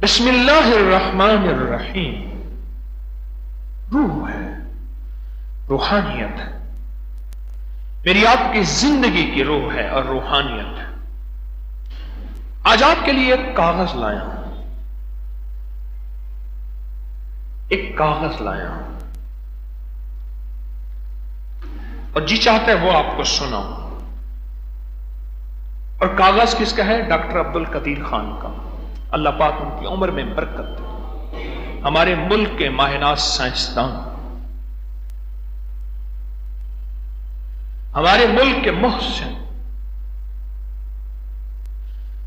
بسم اللہ الرحمن الرحیم. روح ہے، روحانیت ہے، میری آپ کی زندگی کی روح ہے اور روحانیت ہے. آج آپ کے لیے ایک کاغذ لایا ہوں، ایک کاغذ لایا ہوں، اور جی چاہتا ہے وہ آپ کو سناؤں. اور کاغذ کس کا ہے؟ ڈاکٹر عبد القدیر خان کا. اللہ پاک ان کی عمر میں برکت دے. ہمارے ملک کے ماہ ناز سائنسدان، ہمارے ملک کے محسن.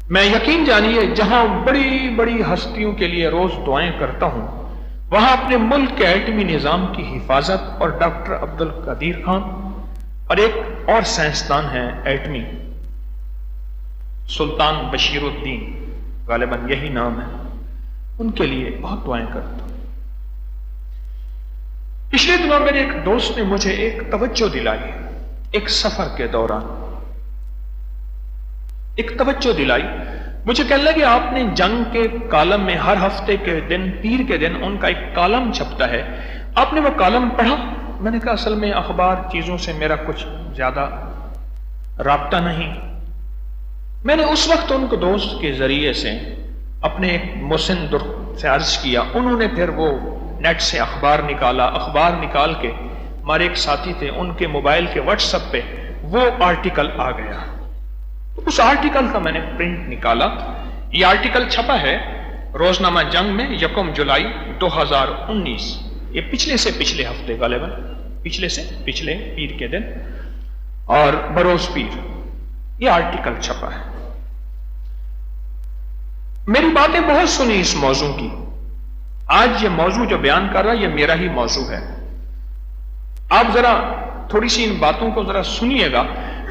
میں یقین جانیے جہاں بڑی بڑی ہستیوں کے لیے روز دعائیں کرتا ہوں، وہاں اپنے ملک کے ایٹمی نظام کی حفاظت اور ڈاکٹر عبد القدیر خان اور ایک اور سائنسدان ہیں ایٹمی، سلطان بشیر الدین، غالباً یہی نام ہے، ان کے لیے بہت دعائیں کرتا ہوں. پچھلے دنوں میرے ایک دوست نے مجھے ایک توجہ دلائی، ایک سفر کے دوران ایک توجہ دلائی. مجھے کہنے لگے آپ نے جنگ کے کالم میں ہر ہفتے کے دن، پیر کے دن ان کا ایک کالم چھپتا ہے، آپ نے وہ کالم پڑھا؟ میں نے کہا اصل میں اخبار چیزوں سے میرا کچھ زیادہ رابطہ نہیں. میں نے اس وقت ان کو دوست کے ذریعے سے اپنے ایک محسن سے عرض کیا. انہوں نے پھر وہ نیٹ سے اخبار نکالا. اخبار نکال کے ہمارے ایک ساتھی تھے، ان کے موبائل کے واٹس ایپ پہ وہ آرٹیکل آ گیا. اس آرٹیکل کا میں نے پرنٹ نکالا. یہ آرٹیکل چھپا ہے روزنامہ جنگ میں 1 جولائی 2019. یہ پچھلے سے پچھلے ہفتے، غالباً پچھلے سے پچھلے پیر کے دن اور بروز پیر یہ آرٹیکل چھپا ہے. میری باتیں بہت سنی اس موضوع کی. آج یہ موضوع جو بیان کر رہا یہ میرا ہی موضوع ہے. آپ ذرا تھوڑی سی ان باتوں کو ذرا سنیے گا،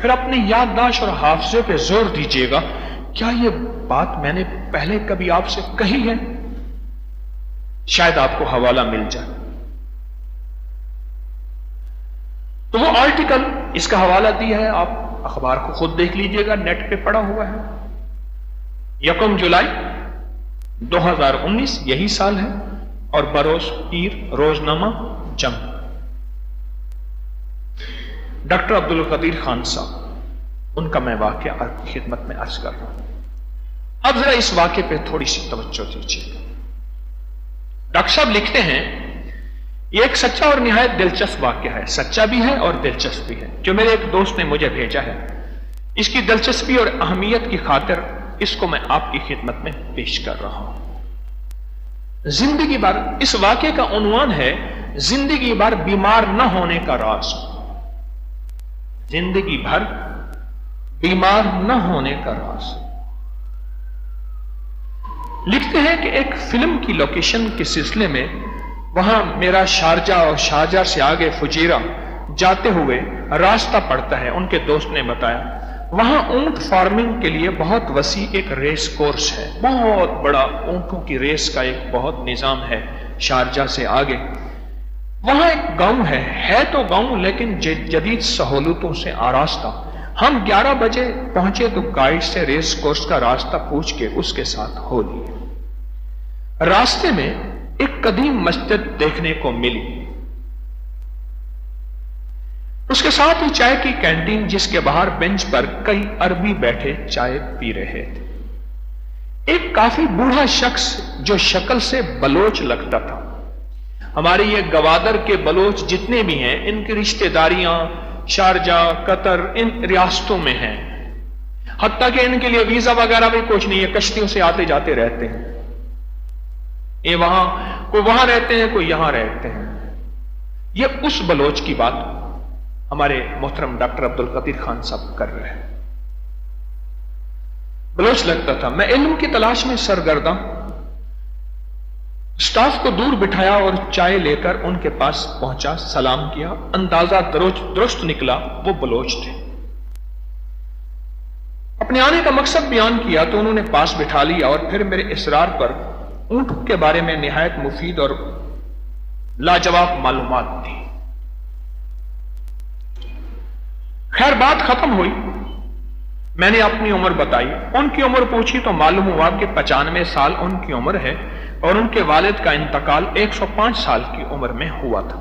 پھر اپنی یادداشت اور حافظے پہ زور دیجیے گا. کیا یہ بات میں نے پہلے کبھی آپ سے کہی ہے؟ شاید آپ کو حوالہ مل جائے. تو وہ آرٹیکل، اس کا حوالہ دیا ہے، آپ اخبار کو خود دیکھ لیجئے گا، نیٹ پہ پڑا ہوا ہے. 1 جولائی 2019 یہی سال ہے، اور بروز پیر روزنامہ جنگ. ڈاکٹر عبد القدیر خان صاحب، ان کا میں واقعہ آپ کی خدمت میں عرض کر رہا ہوں. اب ذرا اس واقعے پہ تھوڑی سی توجہ دیجیے. ڈاکٹر صاحب لکھتے ہیں یہ ایک سچا اور نہایت دلچسپ واقعہ ہے. سچا بھی ہے اور دلچسپ بھی ہے، جو میرے ایک دوست نے مجھے بھیجا ہے. اس کی دلچسپی اور اہمیت کی خاطر اس کو میں آپ کی خدمت میں پیش کر رہا ہوں. زندگی بھر، اس واقعے کا عنوان ہے زندگی بھر بیمار نہ ہونے کا راز. زندگی بھر بیمار نہ ہونے کا راز. لکھتے ہیں کہ ایک فلم کی لوکیشن کے سلسلے میں وہاں میرا شارجہ اور شارجہ سے آگے فجیرہ جاتے ہوئے راستہ پڑتا ہے. ان کے دوست نے بتایا وہاں اونٹ فارمنگ کے لیے بہت وسیع ایک ریس کورس ہے، بہت بڑا اونٹوں کی ریس کا ایک بہت نظام ہے شارجہ سے آگے. وہاں ایک گاؤں ہے تو گاؤں لیکن جدید سہولتوں سے آراستہ. ہم 11 بجے پہنچے تو گائیڈ سے ریس کورس کا راستہ پوچھ کے اس کے ساتھ ہو لیے. راستے میں ایک قدیم مسجد دیکھنے کو ملی، اس کے ساتھ ہی چائے کی کینٹین، جس کے باہر بینچ پر کئی عربی بیٹھے چائے پی رہے تھے. ایک کافی بوڑھا شخص جو شکل سے بلوچ لگتا تھا. ہمارے یہ گوادر کے بلوچ جتنے بھی ہیں، ان کی رشتہ داریاں شارجہ، قطر، ان ریاستوں میں ہیں. حتیٰ کہ ان کے لیے ویزا وغیرہ بھی کچھ نہیں ہے، کشتیوں سے آتے جاتے رہتے ہیں. یہ وہاں کوئی وہاں رہتے ہیں، کوئی یہاں رہتے ہیں. یہ اس بلوچ کی بات ہمارے محترم ڈاکٹر عبد القدیر خان صاحب کر رہے ہیں. بلوچ لگتا تھا. میں علم کی تلاش میں سرگرداں، سٹاف کو دور بٹھایا اور چائے لے کر ان کے پاس پہنچا، سلام کیا. اندازہ درست نکلا وہ بلوچ تھے. اپنے آنے کا مقصد بیان کیا تو انہوں نے پاس بٹھا لیا اور پھر میرے اصرار پر اونٹ کے بارے میں نہایت مفید اور لاجواب معلومات دی. خیر بات ختم ہوئی. میں نے اپنی عمر بتائی، ان کی عمر پوچھی تو معلوم ہوا کہ 95 سال ان کی عمر ہے اور ان کے والد کا انتقال 105 سال کی عمر میں ہوا تھا۔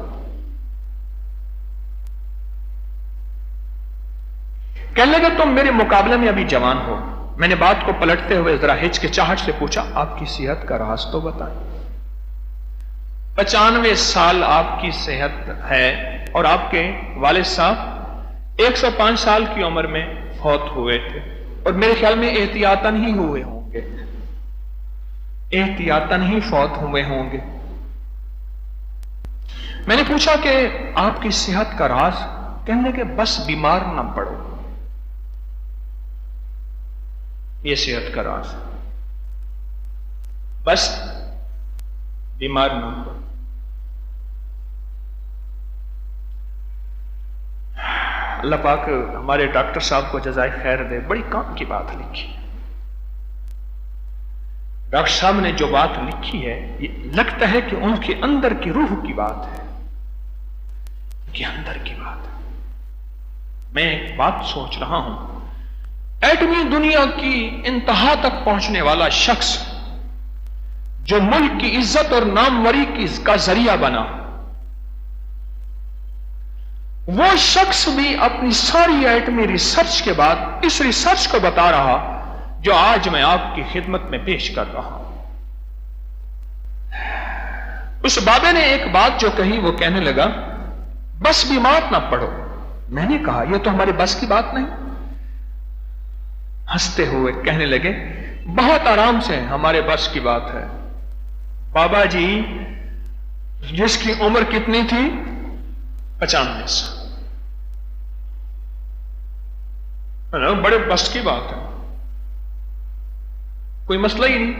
کہنے لگے تم میرے مقابلے میں ابھی جوان ہو۔ میں نے بات کو پلٹتے ہوئے ذرا ہچکچاہٹ سے پوچھا آپ کی صحت کا راز تو بتائیں۔ 95 سال آپ کی صحت ہے اور آپ کے والد صاحب 105 سال کی عمر میں فوت ہوئے تھے، اور میرے خیال میں احتیاطاً ہی ہوئے ہوں گے، احتیاطاً ہی فوت ہوئے ہوں گے۔ میں نے پوچھا کہ آپ کی صحت کا راز؟ کہنے کہ بس بیمار نہ پڑو، یہ صحت کا راز، بس بیمار نہ پڑو۔ اللہ پاک ہمارے ڈاکٹر صاحب کو جزائے خیر دے، بڑی کام کی بات لکھی۔ ڈاکٹر صاحب نے جو بات لکھی ہے یہ لگتا ہے کہ ان کے اندر کی روح کی بات ہے، ان کے اندر کی بات ہے۔ میں ایک بات سوچ رہا ہوں، ایٹمی دنیا کی انتہا تک پہنچنے والا شخص جو ملک کی عزت اور ناموری کا ذریعہ بنا، وہ شخص بھی اپنی ساری ایٹمی ریسرچ کے بعد اس ریسرچ کو بتا رہا جو آج میں آپ کی خدمت میں پیش کر رہا ہوں۔ اس بابے نے ایک بات جو کہی، وہ کہنے لگا بس بیمار نہ پڑو۔ میں نے کہا یہ تو ہمارے بس کی بات نہیں۔ ہنستے ہوئے کہنے لگے بہت آرام سے ہمارے بس کی بات ہے۔ بابا جی جس کی عمر کتنی تھی؟ 95 سال، بڑے بس کی بات ہے، کوئی مسئلہ ہی نہیں،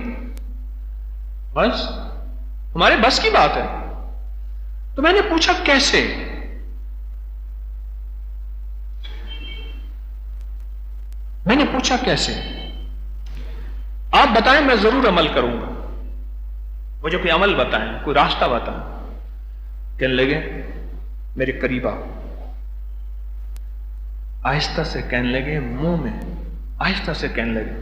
بس ہمارے بس کی بات ہے۔ تو میں نے پوچھا کیسے؟ میں نے پوچھا کیسے؟ آپ بتائیں، میں ضرور عمل کروں گا، مجھے کوئی عمل بتائیں، کوئی راستہ بتائیں۔ کہنے لگے میرے قریب آؤ۔ آہستہ سے کہنے لگے منہ میں، آہستہ سے کہنے لگے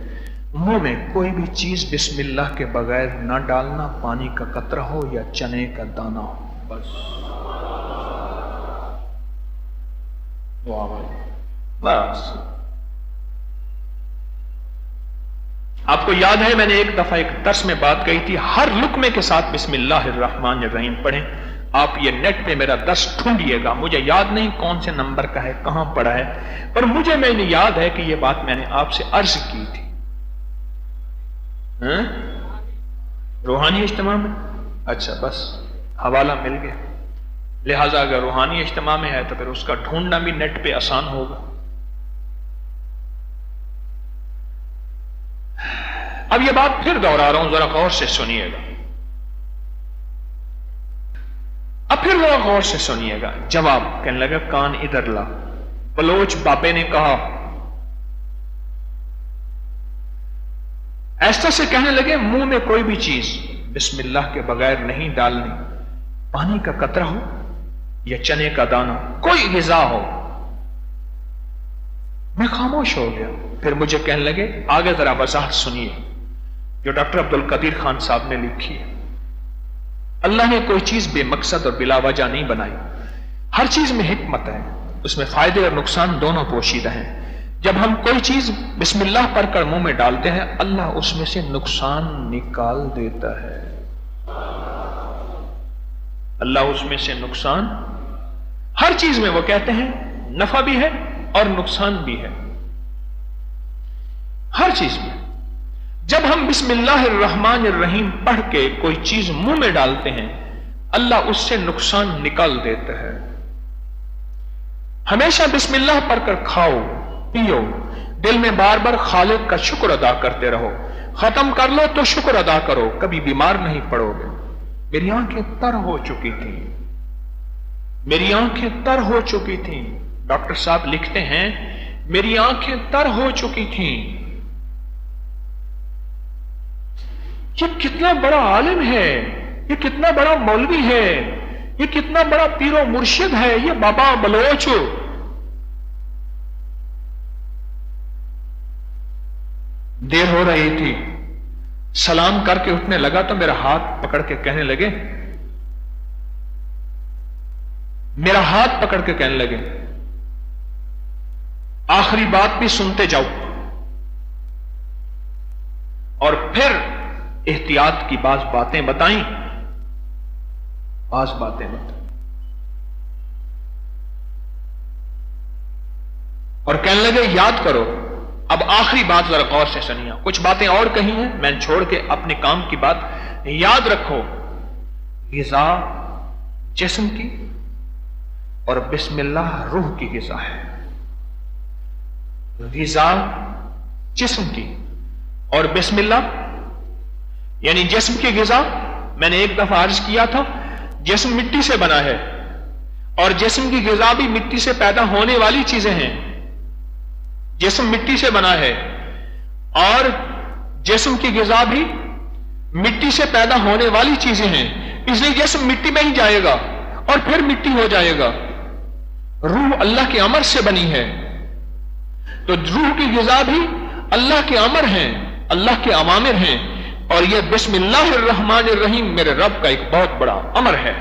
منہ میں کوئی بھی چیز بسم اللہ کے بغیر نہ ڈالنا، پانی کا قطرہ ہو یا چنے کا دانہ ہو، بس بس۔ آپ کو یاد ہے میں نے ایک دفعہ ایک درس میں بات کہی تھی، ہر لقمے کے ساتھ بسم اللہ الرحمن الرحیم پڑھیں۔ آپ یہ نیٹ پہ میرا درس ڈھونڈیے گا، مجھے یاد نہیں کون سے نمبر کا ہے، کہاں پڑا ہے، پر مجھے میں نے یاد ہے کہ یہ بات میں نے آپ سے عرض کی تھی۔ روحانی اجتماع میں؟ اچھا، بس حوالہ مل گیا۔ لہذا اگر روحانی اجتماع میں ہے تو پھر اس کا ڈھونڈنا بھی نیٹ پہ آسان ہوگا۔ اب یہ بات پھر دوہرا رہا ہوں، ذرا غور سے سنیے گا، اب پھر ذرا غور سے سنیے گا۔ جواب کہنے لگا کان ادھر لا۔ بلوچ بابے نے کہا، ایسا سے کہنے لگے منہ میں کوئی بھی چیز بسم اللہ کے بغیر نہیں ڈالنی، پانی کا قطرہ ہو یا چنے کا دانہ، کوئی غذا ہو۔ میں خاموش ہو گیا۔ پھر مجھے کہنے لگے آگے ذرا وضاحت سنیے جو ڈاکٹر عبدالقدیر خان صاحب نے لکھی ہے۔ اللہ نے کوئی چیز بے مقصد اور بلا وجہ نہیں بنائی، ہر چیز میں حکمت ہے، اس میں فائدے اور نقصان دونوں پوشیدہ ہیں۔ جب ہم کوئی چیز بسم اللہ پڑھ کر منہ میں ڈالتے ہیں، اللہ اس میں سے نقصان نکال دیتا ہے، اللہ اس میں سے نقصان، ہر چیز میں وہ کہتے ہیں نفع بھی ہے اور نقصان بھی ہے، ہر چیز میں۔ جب ہم بسم اللہ الرحمن الرحیم پڑھ کے کوئی چیز منہ میں ڈالتے ہیں، اللہ اس سے نقصان نکال دیتا ہے۔ ہمیشہ بسم اللہ پڑھ کر کھاؤ پیو، دل میں بار بار خالق کا شکر ادا کرتے رہو، ختم کر لو تو شکر ادا کرو، کبھی بیمار نہیں پڑو گے۔ میری آنکھیں تر ہو چکی تھیں، میری آنکھیں تر ہو چکی تھیں، ڈاکٹر صاحب لکھتے ہیں میری آنکھیں تر ہو چکی تھیں۔ یہ کتنا بڑا عالم ہے، یہ کتنا بڑا مولوی ہے، یہ کتنا بڑا پیر و مرشد ہے، یہ بابا بلوچ۔ دیر ہو رہی تھی، سلام کر کے اٹھنے لگا تو میرا ہاتھ پکڑ کے کہنے لگے، آخری بات بھی سنتے جاؤ اور پھر احتیاط کی بعض باتیں بتائیں، اور کہنے لگے یاد کرو، اب آخری بات ذرا غور سے سنیے، کچھ باتیں اور کہی ہیں میں چھوڑ کے اپنے کام کی بات، یاد رکھو غذا جسم کی اور بسم اللہ روح کی غذا ہے، غذا جسم کی اور بسم اللہ یعنی جسم کی غذا، میں نے ایک دفعہ عرض کیا تھا جسم مٹی سے بنا ہے اور جسم کی غذا بھی مٹی سے پیدا ہونے والی چیزیں ہیں، جسم مٹی سے بنا ہے اور جسم کی غذا بھی مٹی سے پیدا ہونے والی چیزیں ہیں، اس لیے جسم مٹی میں ہی جائے گا اور پھر مٹی ہو جائے گا۔ روح اللہ کے امر سے بنی ہے تو روح کی غذا بھی اللہ کے امر ہیں، اللہ کے اوامر ہیں، اور یہ بسم اللہ الرحمن الرحیم میرے رب کا ایک بہت بڑا امر ہے۔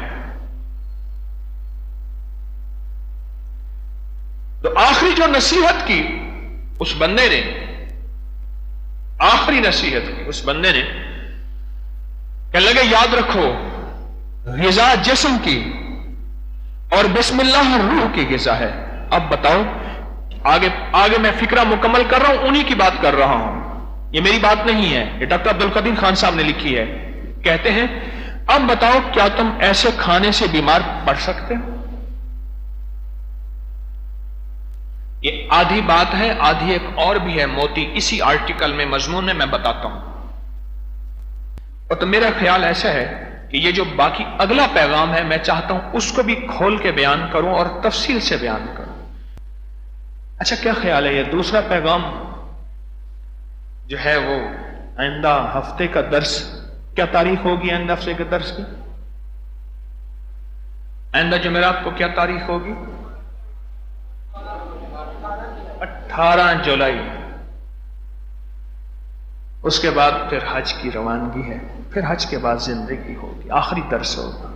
تو آخری جو نصیحت کی اس بندے نے، آخری نصیحت کی اس بندے نے، کہنے لگے یاد رکھو غذا جسم کی اور بسم اللہ روح کی غذا ہے۔ اب بتاؤ، آگے میں فکرہ مکمل کر رہا ہوں، انہی کی بات کر رہا ہوں، یہ میری بات نہیں ہے، یہ ڈاکٹر عبدالقدیر خان صاحب نے لکھی ہے۔ کہتے ہیں اب بتاؤ کیا تم ایسے کھانے سے بیمار پڑ سکتے ہو؟ یہ آدھی بات ہے، آدھی ایک اور بھی ہے، موتی اسی آرٹیکل میں مضمون میں بتاتا ہوں۔ اور تو میرا خیال ایسا ہے کہ یہ جو باقی اگلا پیغام ہے میں چاہتا ہوں اس کو بھی کھول کے بیان کروں اور تفصیل سے بیان کروں۔ اچھا کیا خیال ہے یہ دوسرا پیغام جو ہے وہ آئندہ ہفتے کا درس، کیا تاریخ ہوگی آئندہ ہفتے کے درس کی؟ آئندہ جمعرات کو کیا تاریخ ہوگی؟ 18 جولائی۔ اس کے بعد پھر حج کی روانگی ہے، پھر حج کے بعد زندگی ہوگی، آخری درس ہوگا۔